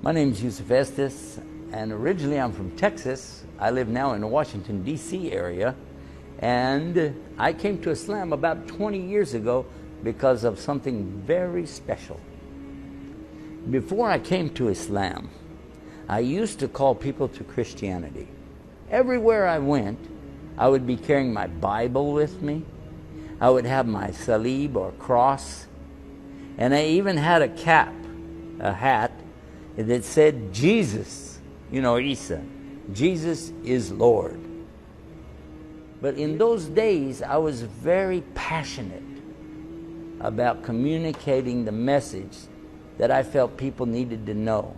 My name is Yusuf Estes, and originally I'm from Texas. I live now in the Washington, D.C. area, and I came to Islam about 20 years ago because of something very special. Before I came to Islam, I used to call people to Christianity. Everywhere I went, I would be carrying my Bible with me. I would have my salib or cross, and I even had a hat that said Jesus, Isa, Jesus is Lord. But in those days, I was very passionate about communicating the message that I felt people needed to know.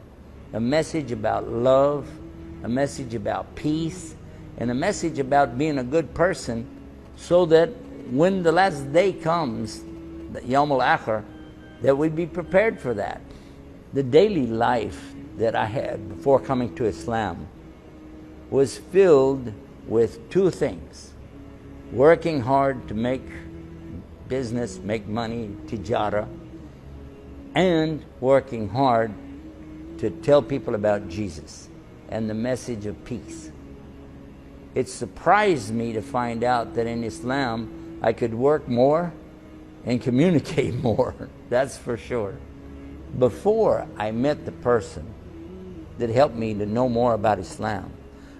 A message about love, a message about peace, and a message about being a good person, so that when the last day comes, the Yawm al-Akhir, that we'd be prepared for that. The daily life that I had before coming to Islam was filled with two things: working hard to make business, make money, tijara, and working hard to tell people about Jesus and the message of peace. It surprised me to find out that in Islam I could work more and communicate more, that's for sure. Before I met the person that helped me to know more about Islam,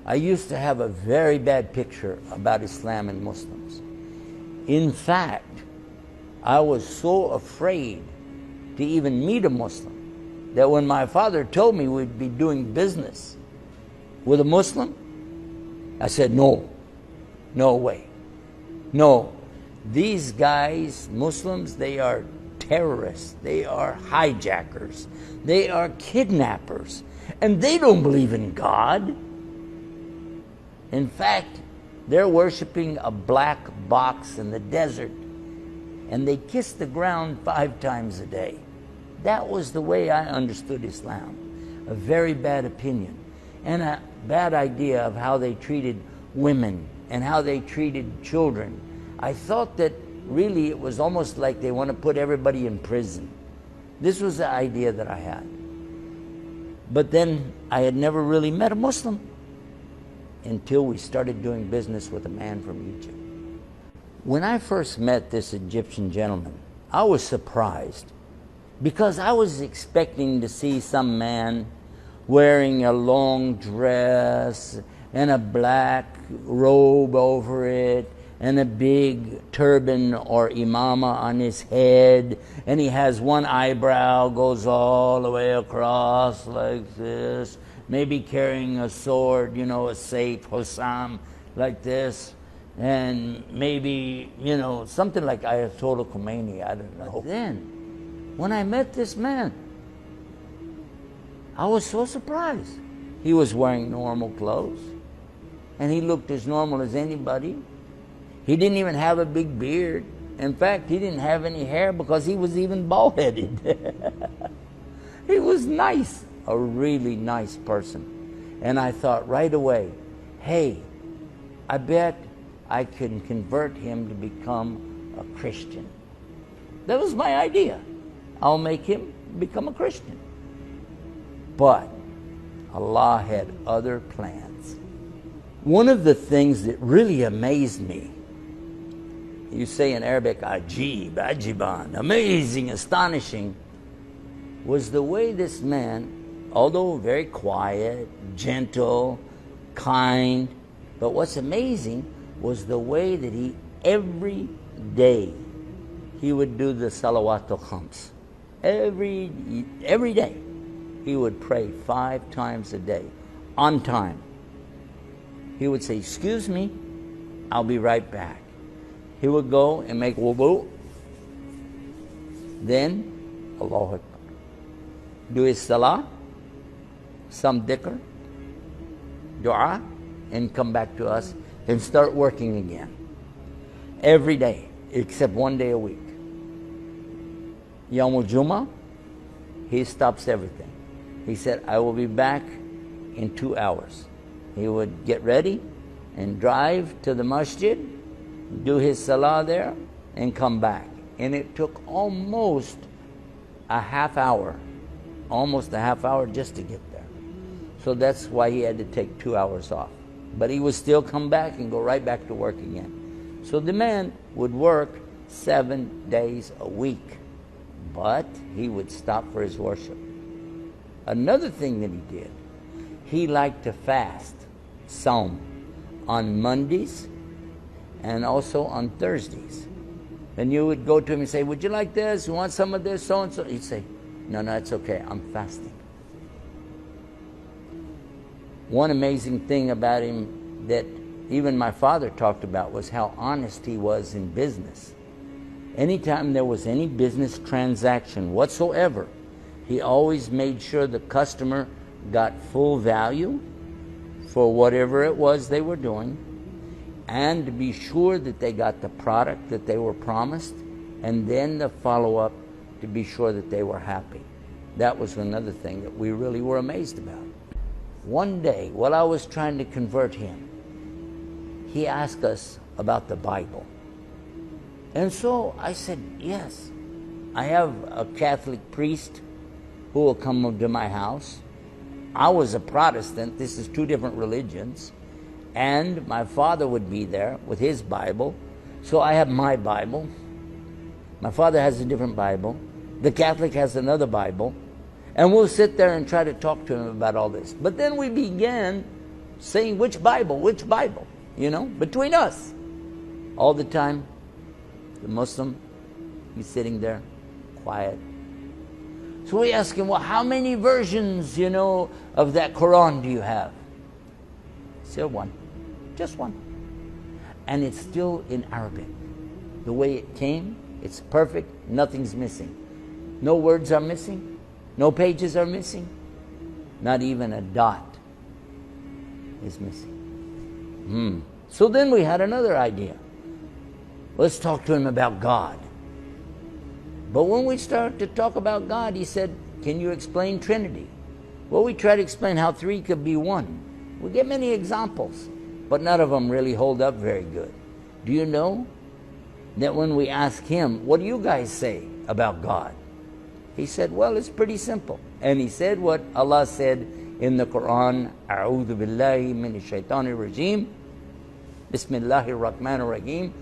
I used to have a very bad picture about Islam and Muslims. In fact, I was so afraid to even meet a Muslim that when my father told me we'd be doing business with a Muslim, I said, no way. No, these guys, Muslims, they are terrorists, they are hijackers, they are kidnappers, and they don't believe in God. In fact, they're worshiping a black box in the desert, and they kiss the ground 5 times a day. That was the way I understood Islam. A very bad opinion, and a bad idea of how they treated women and how they treated children. I thought that really it was almost like they want to put everybody in prison. This was the idea that I had. But then I had never really met a Muslim until we started doing business with a man from Egypt. When I first met this Egyptian gentleman, I was surprised because I was expecting to see some man wearing a long dress and a black robe over it and a big turban or imama on his head, and he has one eyebrow goes all the way across like this, maybe carrying a sword, a Saif, Hussam, like this, and maybe, something like Ayatollah Khomeini, I don't know. But then, when I met this man, I was so surprised. He was wearing normal clothes, and he looked as normal as anybody. He didn't even have a big beard. In fact, he didn't have any hair because he was even bald-headed. He was nice, a really nice person. And I thought right away, hey, I bet I can convert him to become a Christian. That was my idea. I'll make him become a Christian. But Allah had other plans. One of the things that really amazed me, you say in Arabic, ajib, ajiban, amazing, astonishing, was the way this man, although very quiet, gentle, kind, but what's amazing was the way that he, every day, he would do the salawatul khams. Every day, he would pray 5 times a day, on time. He would say, excuse me, I'll be right back. He would go and make wudu, then Allahu Akbar, do his salah, some dhikr, dua, and come back to us and start working again. Every day, except 1 day a week. Yawm al-Jum'ah, he stops everything. He said, I will be back in 2 hours. He would get ready and drive to the masjid, do his salah there, and come back. And it took almost a half hour almost a half hour just to get there. So that's why he had to take 2 hours off. But he would still come back and go right back to work again. So the man would work 7 days a week, but he would stop for his worship. Another thing that he did, he liked to fast, Saum, on Mondays and also on Thursdays. And you would go to him and say, would you like this? You want some of this? So and so. He'd say, no, it's okay. I'm fasting. One amazing thing about him that even my father talked about was how honest he was in business. Anytime there was any business transaction whatsoever, he always made sure the customer got full value for whatever it was they were doing, and to be sure that they got the product that they were promised, and then the follow-up to be sure that they were happy. That was another thing that we really were amazed about. One day, while I was trying to convert him, he asked us about the Bible. And so I said, yes, I have a Catholic priest who will come to my house. I was a Protestant. This is two different religions. And my father would be there with his Bible. So I have my Bible. My father has a different Bible. The Catholic has another Bible. And we'll sit there and try to talk to him about all this. But then we began saying, which Bible, between us. All the time, the Muslim, he's sitting there, quiet. So we ask him, well, how many versions, of that Quran do you have? Still one. Just one. And it's still in Arabic. The way it came, it's perfect, nothing's missing. No words are missing. No pages are missing. Not even a dot is missing. So then we had another idea. Let's talk to him about God. But when we started to talk about God, he said, can you explain Trinity? Well, we try to explain how three could be one. We get many examples, but none of them really hold up very good. Do you know that when we ask him, what do you guys say about God? He said, well, it's pretty simple. And he said what Allah said in the Quran, A'udhu billahi minash shaitanir rajim, Bismillahir Rahmanir Rahim,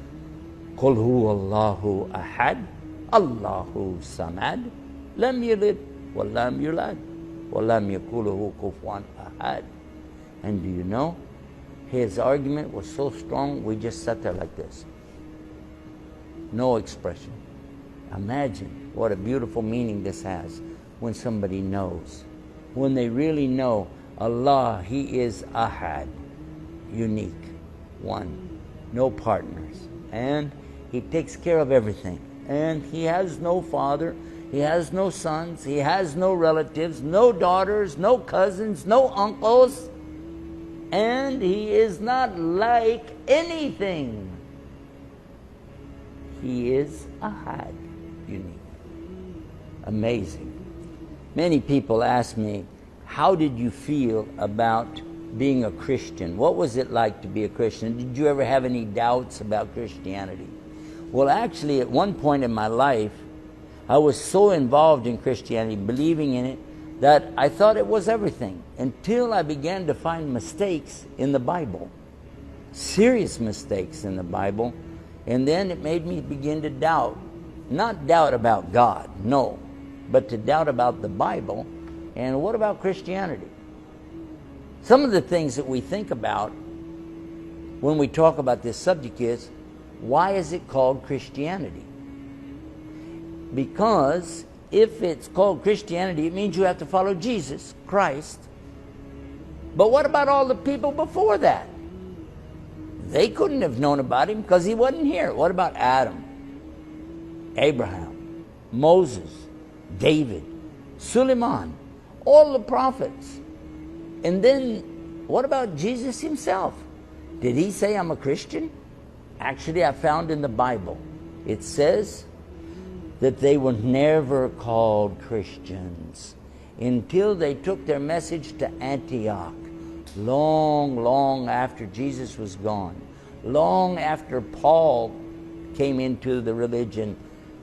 Qul huwa Allahu ahad, Allahu samad, lam yalid wa lam yulad, wa lam yakul lahu kufuwan ahad. And do you know, his argument was so strong, we just sat there like this. No expression. Imagine what a beautiful meaning this has when somebody knows. When they really know Allah, He is Ahad, unique, one, no partners. And He takes care of everything. And He has no father, He has no sons, He has no relatives, no daughters, no cousins, no uncles. And He is not like anything. He is Ahad, unique. Amazing. Many people ask me, how did you feel about being a Christian? What was it like to be a Christian? Did you ever have any doubts about Christianity? Well, actually, at one point in my life, I was so involved in Christianity, believing in it, that I thought it was everything, until I began to find mistakes in the Bible. Serious mistakes in the Bible. And then it made me begin to doubt. Not doubt about God, no, but to doubt about the Bible. And what about Christianity? Some of the things that we think about when we talk about this subject is, why is it called Christianity? Because if it's called Christianity, it means you have to follow Jesus, Christ. But what about all the people before that? They couldn't have known about Him because He wasn't here. What about Adam, Abraham, Moses, David, Suleiman, all the prophets? And then what about Jesus Himself? Did He say, I'm a Christian? Actually, I found in the Bible, it says that they were never called Christians until they took their message to Antioch. Long after Jesus was gone, long after Paul came into the religion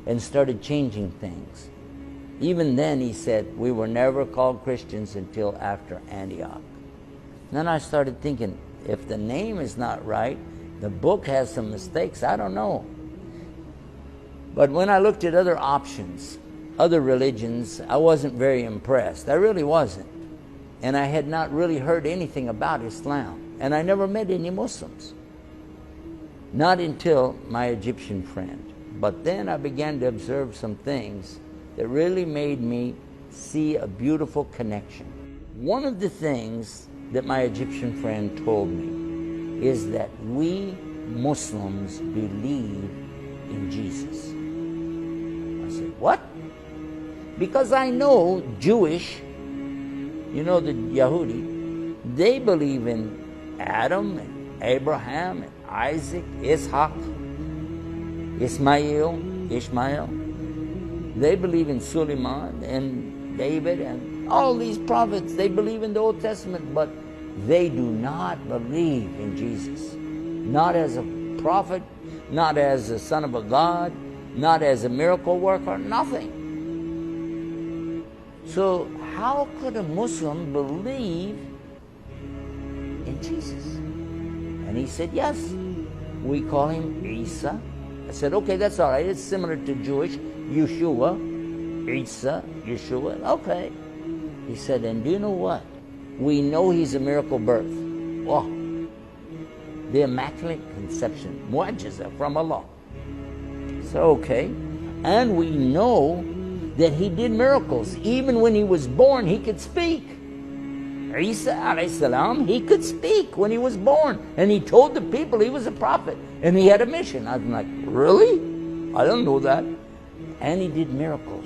and started changing things. Even then he said, we were never called Christians until after Antioch. Then I started thinking, if the name is not right, the book has some mistakes, I don't know. But when I looked at other options, other religions, I wasn't very impressed. I really wasn't. And I had not really heard anything about Islam. And I never met any Muslims. Not until my Egyptian friend. But then I began to observe some things that really made me see a beautiful connection. One of the things that my Egyptian friend told me is that we Muslims believe in Jesus. I said, what? Because I know Jewish, you know, the Yahudi, they believe in Adam and Abraham and Isaac, Ishaq, Ishmael. They believe in Suleiman and David and all these prophets. They believe in the Old Testament, but they do not believe in Jesus. Not as a prophet, not as a son of a God, not as a miracle worker, nothing. So how could a Muslim believe in Jesus? And he said, yes, we call him Isa. I said, okay, that's all right. It's similar to Jewish, Yeshua, Isa, Yeshua. Okay. He said, and do you know what? We know he's a miracle birth. Oh, the Immaculate Conception, mu'jiza from Allah. So, okay. And we know that he did miracles. Even when he was born, he could speak. Isa alayhi salam, he could speak when he was born. And he told the people he was a prophet. And he had a mission. I was like, really? I don't know that. And he did miracles.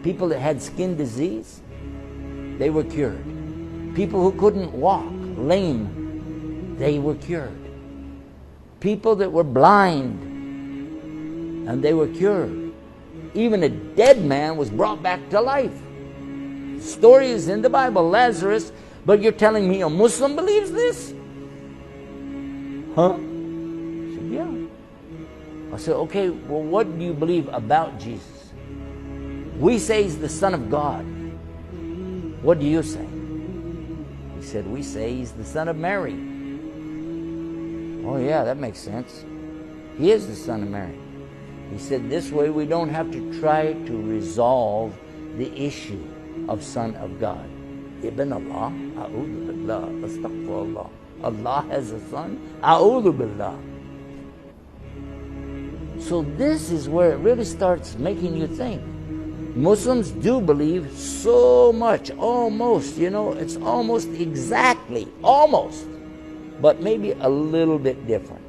People that had skin disease, they were cured. People who couldn't walk, lame, they were cured. People that were blind, and they were cured. Even a dead man was brought back to life. Story is in the Bible, Lazarus, but you're telling me a Muslim believes this? Huh? I said, yeah. I said, okay, well, what do you believe about Jesus? We say he's the Son of God. What do you say? He said, we say he's the Son of Mary. Oh yeah, that makes sense. He is the Son of Mary. He said, this way we don't have to try to resolve the issue of Son of God. Ibn Allah, a'udhu billah, astaghfirullah. Allah has a son, a'udhu billah. So this is where it really starts making you think. Muslims do believe so much, almost, you know, it's almost exactly, almost, but maybe a little bit different.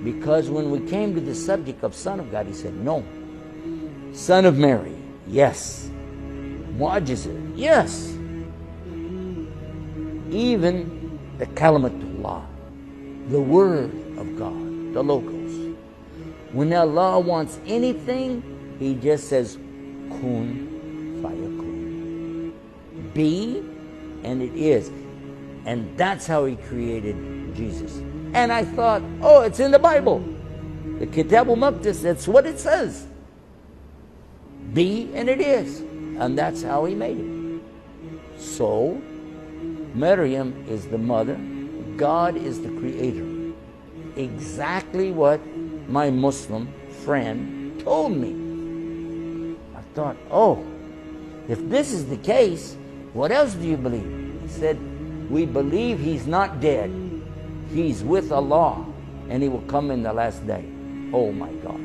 Because when we came to the subject of Son of God, he said, no. Son of Mary, yes. Mu'jiza, yes. Even the Kalimatullah, the Word of God, the Logos. When Allah wants anything, he just says, kun fayakun. Be, and it is. And that's how he created Jesus. And I thought, oh, it's in the Bible. The Kitab al-Maqdis, that's what it says. Be, and it is. And that's how he made it. So, Maryam is the mother. God is the creator. Exactly what my Muslim friend told me. I thought, oh, if this is the case, what else do you believe? He said, we believe he's not dead. He's with Allah, and he will come in the last day. Oh my God.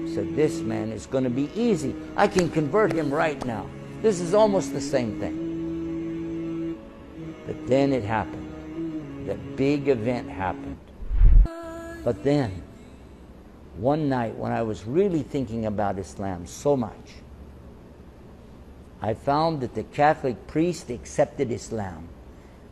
He said, this man is going to be easy. I can convert him right now. This is almost the same thing. But then it happened. That big event happened. But then, one night when I was really thinking about Islam so much, I found that the Catholic priest accepted Islam.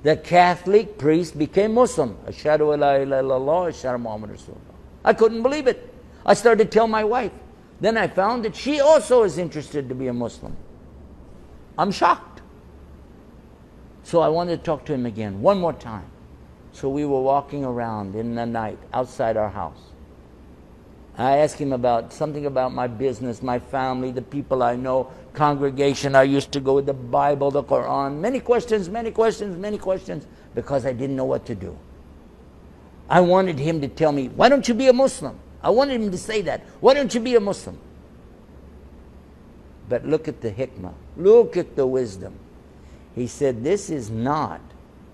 The Catholic priest became Muslim. Ashhadu an la ilaha illallah, ashhadu Muhammad Rasulullah. I couldn't believe it. I started to tell my wife. Then I found that she also is interested to be a Muslim. I'm shocked. So I wanted to talk to him again, one more time. So we were walking around in the night outside our house. I ask him about something about my business, my family, the people I know, congregation I used to go with, the Bible, the Quran. Many questions, because I didn't know what to do. I wanted him to tell me, why don't you be a Muslim? I wanted him to say that. Why don't you be a Muslim? But look at the hikmah. Look at the wisdom. He said, this is not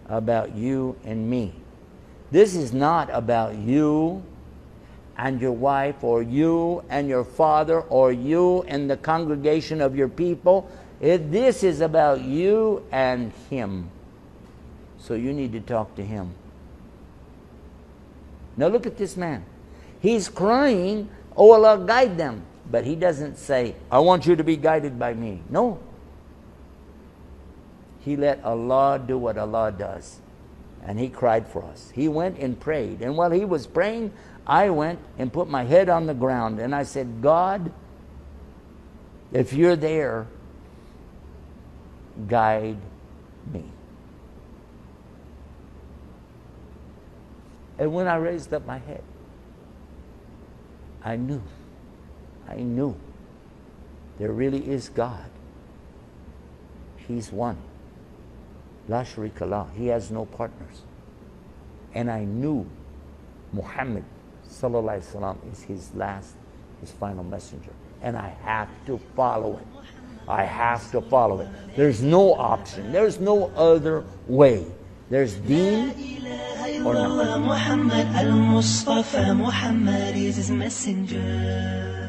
about you and me. This is not about you and your wife, or you and your father, or you and the congregation of your people. This is about you and him. So you need to talk to him. Now look at this man. He's crying, oh Allah, guide them. But he doesn't say, I want you to be guided by me. No. He let Allah do what Allah does. And he cried for us. He went and prayed. And while he was praying, I went and put my head on the ground. And I said, God, if you're there, guide me. And when I raised up my head, I knew there really is God. He's one. La sharika lah. He has no partners. And I knew Muhammad sallallahu alaihi wasallam is his final messenger. And I have to follow it. I have to follow it. There's no option. There's no other way. There's deen or nothing. Muhammad al-Mustafa, Muhammad is his messenger.